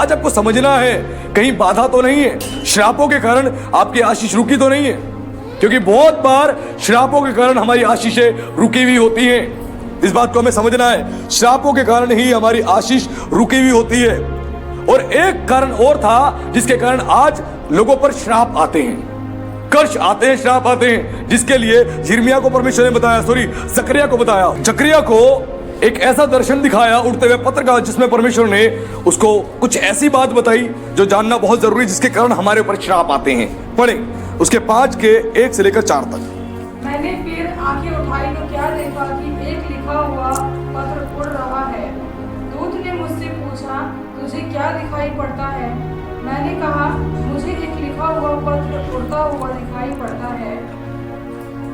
आज आपको समझना है कहीं बाधा तो नहीं है, श्रापों के कारण आपकी आशीष रुकी तो नहीं है, क्योंकि बहुत बार श्रापों के कारण हमारी आशीषें रुकी हुई होती हैं। इस बात को हमें समझना है, श्रापों के कारण ही हमारी आशीष रुकी हुई होती है। और एक कारण और था जिसके कारण आज लोगों पर श्राप आते हैं, कर्ष आते हैं, श्राप आते हैं, जिसके लिए यिर्मयाह को परमेश्वर ने बताया, जकरिया को बताया। जकरिया को एक ऐसा दर्शन दिखाया उड़ते हुए पत्र का, जिसमें परमेश्वर ने उसको कुछ ऐसी बात बताई जो जानना बहुत जरूरी है, जिसके कारण हमारे ऊपर श्राप आते हैं। पढ़े उसके 5 के 1 से लेकर 4 तक। मैंने फिर आंखें उठाई तो क्या देखा कि एक लिखा हुआ पत्र उड़ रहा है। दूत ने मुझसे पूछा, तुझे क्या दिखाई पड़ता है? मैंने कहा, मुझे एक लिखा हुआ पत्र उड़ता हुआ दिखाई पड़ता है,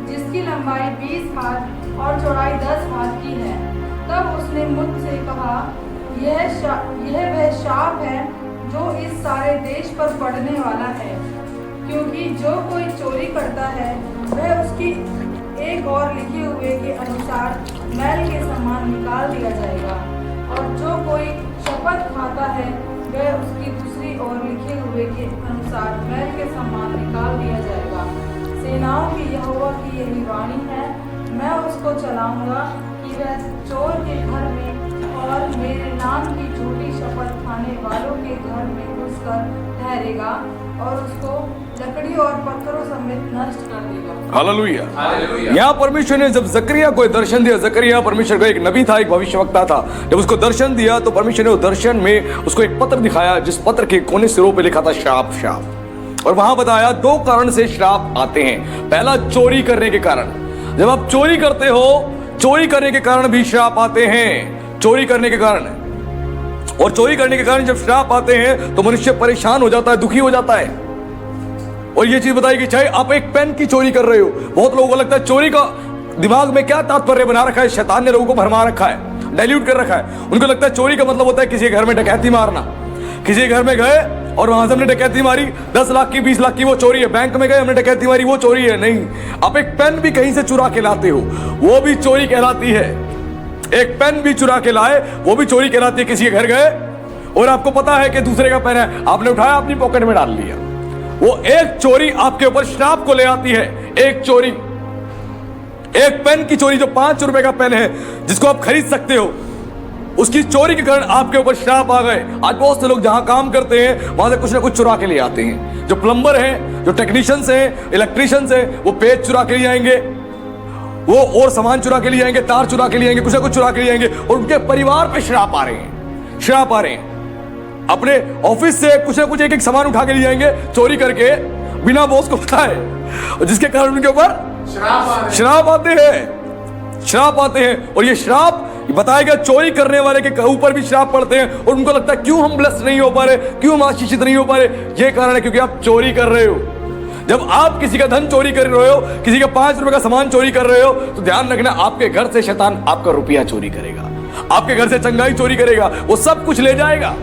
जिसकी लंबाई 20 हाथ और चौड़ाई 10 हाथ की है। तब उसने मुझसे कहा, यह वह शाप है जो इस सारे देश पर पड़ने वाला है, क्योंकि जो कोई चोरी करता है वह उसकी एक और लिखे हुए के अनुसार मैल के समान निकाल दिया जाएगा, और जो कोई शपथ खाता है वह उसकी दूसरी ओर लिखे हुए के अनुसार मैल के समान निकाल दिया जाएगा। सेनाओं की यहोवा की यही वाणी है, मैं उसको चलाऊंगा कि वह चोर के घर में और मेरे नाम की झूठी शपथ खाने वालों के घर में घुसकर ठहरेगा और उसको लकड़ी और पत्थरों समेत नष्ट कर देगा। हालेलुया। यहाँ परमेश्वर ने जब जकरिया को दर्शन दिया, जकरिया परमेश्वर का एक नबी था, एक भविष्यवक्ता था, जब उसको दर्शन दिया तो परमेश्वर ने वो दर्शन में उसको एक पत्र दिखाया, जिस पत्र के कोने सिरों पे लिखा था श्राप, श्राप। और वहां बताया 2 कारण से श्राप आते हैं। पहला, चोरी करने के कारण। जब आप चोरी करते हो, चोरी करने के कारण भी श्राप आते हैं, चोरी करने के कारण। और चोरी करने के कारण जब श्राप आते हैं तो मनुष्य परेशान हो जाता है, दुखी हो जाता है। और ये चीज बताई कि चाहे आप एक पेन की चोरी कर रहे हो, बहुत लोगों को लगता है चोरी का दिमाग में क्या तात्पर्य बना रखा है, शैतान ने लोगों को भरमा रखा है, डाइल्यूट कर रखा है। उनको लगता है चोरी का मतलब होता है किसी के घर में डकैती मारना। किसी के घर में गए और वहां से हमने डकैती मारी, 10 लाख की 20 लाख की, वो चोरी है। बैंक में गए, हमने डकैती मारी, वो चोरी है। नहीं, आप एक पेन भी कहीं से चुरा के लाते हो, वो भी चोरी कहलाती है। एक पेन भी चुरा के लाए, वो भी चोरी कहलाती है। किसी के घर गए और आपको पता है कि दूसरे का पेन है, आपने उठाया, अपनी पॉकेट में डाल लिया, वो एक चोरी आपके ऊपर श्राप को ले आती है। एक चोरी, एक पेन की चोरी, जो 5 रुपए का पेन है जिसको आप खरीद सकते हो, उसकी चोरी के कारण आपके ऊपर श्राप आ गए। आज बहुत से लोग जहां काम करते हैं वहां से कुछ ना कुछ चुरा के ले आते हैं। जो प्लम्बर हैं, जो टेक्नीशियंस हैं, इलेक्ट्रिशियंस हैं, वो पेज चुरा के ले आएंगे, वो और सामान चुरा के ले आएंगे, तार चुरा के ले आएंगे, कुछ ना कुछ चुरा के ले आएंगे, और उनके परिवार पे श्राप आ रहे हैं, श्राप आ रहे हैं। अपने ऑफिस से कुछ ना कुछ एक एक सामान उठा के ले जाएंगे चोरी करके, बिना बॉस को पता है, और जिसके कारण उनके ऊपर श्राप आते हैं, श्राप आते हैं। और ये श्राप बताएगा, चोरी करने वाले के ऊपर भी श्राप पड़ते हैं, और उनको लगता है क्यों हम ब्लेस नहीं हो पा रहे, क्यों हम आशीषित नहीं हो पा रहे। ये कारण है क्योंकि आप चोरी कर रहे हो। जब आप किसी का धन चोरी कर रहे हो, किसी का 5 रुपए का सामान चोरी कर रहे हो, तो ध्यान रखना, आपके घर से शैतान आपका रुपया चोरी करेगा, आपके घर से चंगाई चोरी करेगा, वो सब कुछ ले जाएगा।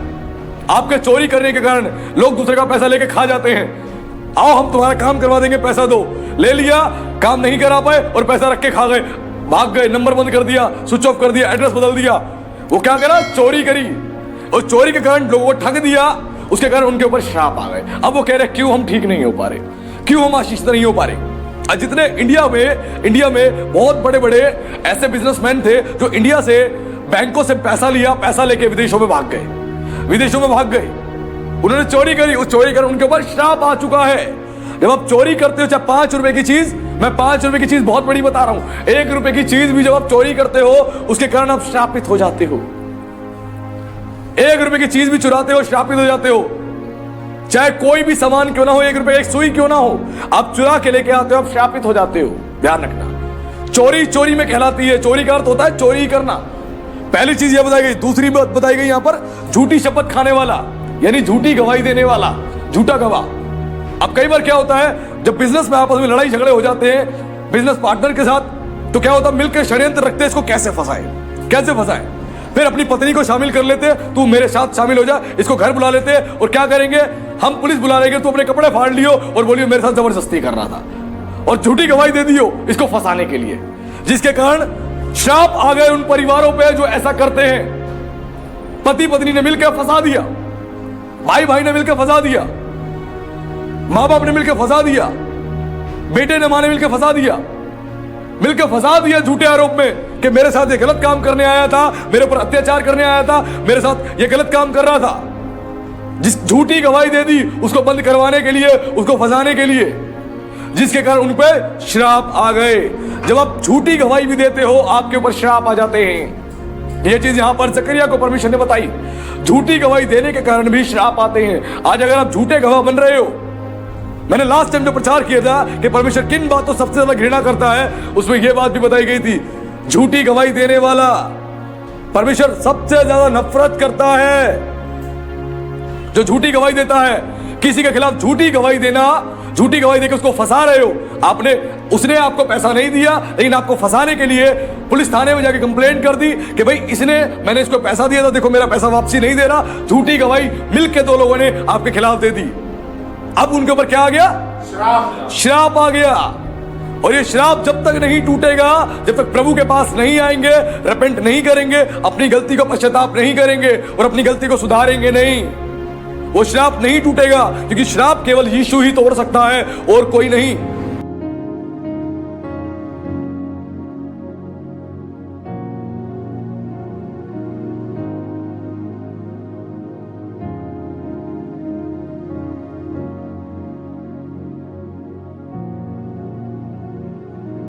आपके चोरी करने के कारण लोग दूसरे का पैसा लेके खा जाते हैं। आओ हम तुम्हारा काम करवा देंगे, पैसा दो, ले लिया, काम नहीं करा पाए और पैसा रख के खा गए, भाग गए, नंबर बंद कर दिया, स्विच ऑफ कर दिया, एड्रेस बदल दिया। वो क्या करा, चोरी करी, और चोरी के कारण लोगों को ठग दिया, उसके कारण उनके ऊपर श्राप आ गए। अब वो कह रहे क्यों हम ठीक नहीं हो पा रहे, क्यों हम आशीषित नहीं हो पा रहे। जितने इंडिया में बहुत बड़े बड़े ऐसे बिजनेसमैन थे जो इंडिया से बैंकों से पैसा लिया, पैसा लेके विदेशों में भाग गए, विदेशों में भाग गए, उन्होंने चोरी करी, उस चोरी कर उनके ऊपर श्राप आ चुका है। जब आप चोरी करते हो, चाहे 5 रुपए की चीज, मैं 5 रुपए की चीज बहुत बड़ी बता रहा हूं, 1 रुपए की चीज भी जब आप चोरी करते हो, उसके कारण आप श्रापित हो जाते हो। 1 रुपए की चीज भी चुराते हो, श्रापित हो जाते हो। चाहे कोई भी सामान क्यों ना हो, 1 रुपए एक सुई क्यों ना हो, आप चुरा के लेके आते हो, आप श्रापित हो जाते हो। ध्यान रखना, चोरी चोरी में कहलाती है। चोरी का अर्थ होता है चोरी करना। पहली चीज यह बताई गई। दूसरी बात बताई गई यहां पर, झूठी शपथ खाने वाला, यानी झूठी गवाही देने वाला, झूठा गवाह। अब कई बार क्या होता है, जब बिजनेस में आपस में लड़ाई झगड़े हो जाते हैं बिजनेस पार्टनर के साथ, तो क्या होता है, मिलकर षड्यंत्र रखते हैं इसको कैसे फंसाए, कैसे फंसाए। फिर अपनी पत्नी को शामिल कर लेते हैं, तू मेरे साथ शामिल हो जा, इसको घर बुला लेते हैं, और क्या करेंगे, हम पुलिस बुला लेंगे, तू अपने कपड़े फाड़ लियो और बोलियो मेरे साथ जबरदस्ती कर रहा था, और झूठी गवाही दे दियो इसको फंसाने के लिए, जिसके कारण श्राप आ गए उन परिवारों पे जो ऐसा करते हैं। पति पत्नी ने मिलकर फंसा दिया, भाई भाई ने मिलकर फंसा दिया, मां बाप ने मिलकर फंसा दिया, बेटे ने मां ने मिलकर फंसा दिया झूठे आरोप में कि मेरे साथ ये गलत काम करने आया था, मेरे ऊपर अत्याचार करने आया था, मेरे साथ ये गलत काम कर रहा था। जिस झूठी गवाही दे दी उसको बंद करवाने के लिए, उसको फंसाने के लिए, जिसके कारण उन पे श्राप आ गए। जब आप झूठी गवाही भी देते हो आपके ऊपर श्राप आ जाते हैं। ये चीज यहां पर जकरिया को परमेश्वर ने बताई। झूठी गवाही देने के कारण भी श्राप आते हैं। आज अगर आप झूठे गवाह बन रहे हो, मैंने लास्ट टाइम जो प्रचार किया था कि परमेश्वर किन बातों सबसे ज्यादा घृणा करता है, उसमें यह बात भी बताई गई थी, झूठी गवाही देने वाला परमेश्वर सबसे ज्यादा नफरत करता है। जो झूठी गवाही देता है, किसी के खिलाफ झूठी गवाही देना, झूठी गवाही देकर उसको फंसा रहे हो। उसने आपको पैसा नहीं दिया, लेकिन आपको फंसाने के लिए पुलिस थाने में जाके कंप्लेंट कर दी कि भाई मैंने इसको पैसा दिया था, देखो मेरा पैसा वापसी नहीं दे रहा। झूठी गवाही मिलके दो लोगों ने आपके खिलाफ दे दी। अब उनके ऊपर क्या आ गया? श्राप आ गया। और ये श्राप जब तक नहीं टूटेगा, जब तक प्रभु के पास नहीं आएंगे, रिपेंट नहीं करेंगे, अपनी गलती को पश्चाताप नहीं करेंगे और अपनी गलती को सुधारेंगे नहीं, वो श्राप नहीं टूटेगा। क्योंकि श्राप केवल यीशु ही तोड़ सकता है और कोई नहीं।